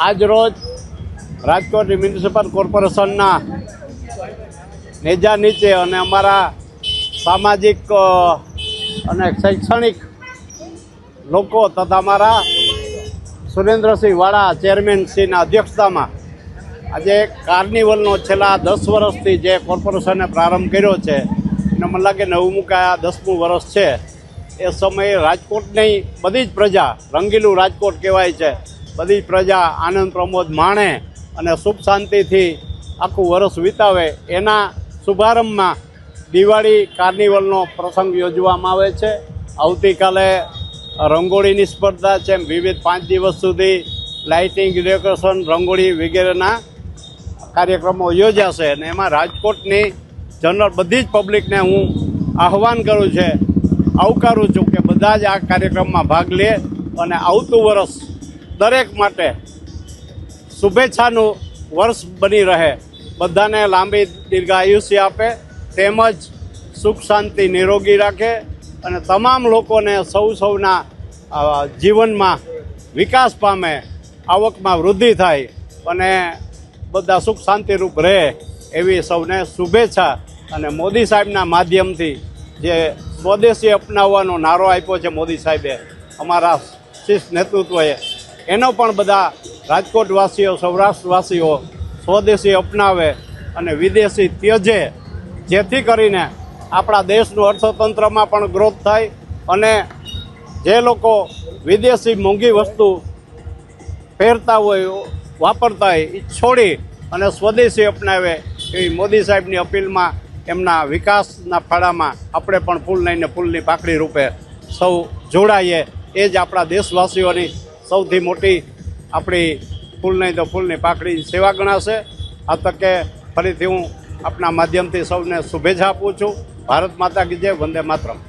આજ રોજ રાજકોટ મ્યુનિસિપલ કોર્પોરેશનના નેજા નીચે અને અમારા સામાજિક અને શૈક્ષણિક લોકો તથા અમારા સુરેન્દ્રસિંહ વાળા ચેરમેનશ્રીના અધ્યક્ષતામાં આજે કાર્નિવલનો છેલ્લા 10 વર્ષથી જે કોર્પોરેશને પ્રારંભ કર્યો છે અને મને લાગે 9મું કે 10મું વર્ષ છે. એ સમયે રાજકોટની બધી જ પ્રજા, રંગીલું રાજકોટ કહેવાય છે, બધી જ પ્રજા આનંદ પ્રમોદ માણે અને સુખ શાંતિથી આખું વર્ષ વિતાવે એના શુભારંભમાં દિવાળી કાર્નિવલનો પ્રસંગ યોજવામાં આવે છે. આવતીકાલે રંગોળીની સ્પર્ધા છે. વિવિધ 5 દિવસ સુધી લાઇટિંગ, ડેકોરેશન, રંગોળી વગેરેના કાર્યક્રમો યોજાશે અને એમાં રાજકોટની જનરલ બધી જ પબ્લિકને હું આહવાન કરું છું, આવકારું છું કે બધા જ આ કાર્યક્રમમાં ભાગ લે અને આવતું વર્ષ દરેક માટે શુભેચ્છાનું વર્ષ બની રહે, બધાને લાંબી દીર્ઘાયુષ્ય આપે, તેમજ સુખ શાંતિ નિરોગી રાખે અને તમામ લોકોને સૌના જીવનમાં વિકાસ પામે, આવકમાં વૃદ્ધિ થાય અને બધા સુખ શાંતિરૂપ રહે એવી સૌને શુભેચ્છા. અને મોદી સાહેબના માધ્યમથી જે સ્વદેશી અપનાવવાનો નારો આપ્યો છે મોદી સાહેબે, અમારા શીર્ષ નેતૃત્વએ, એનો પણ બધા રાજકોટવાસીઓ, સૌરાષ્ટ્રવાસીઓ સ્વદેશી અપનાવે અને વિદેશી ત્યજે, જેથી કરીને આપણા દેશનું અર્થતંત્રમાં પણ ગ્રોથ થાય અને જે લોકો વિદેશી મોંઘી વસ્તુ પહેરતા હોય, વાપરતા હોય, એ છોડી અને સ્વદેશી અપનાવે એવી મોદી સાહેબની અપીલમાં એમના વિકાસના ફાળામાં આપણે પણ ફૂલ લઈને ફૂલની પાકડી રૂપે સૌ જોડાઈએ. એ જ આપણા દેશવાસીઓની સૌથી મોટી આપણી ફૂલ નહીં તો ફૂલની પાકડી સેવા ગણાશે. આ તકે ફરીથી હું આપણા માધ્યમથી સૌને શુભેચ્છા આપું છું. ભારત માતા કી જય, વંદે માતરમ.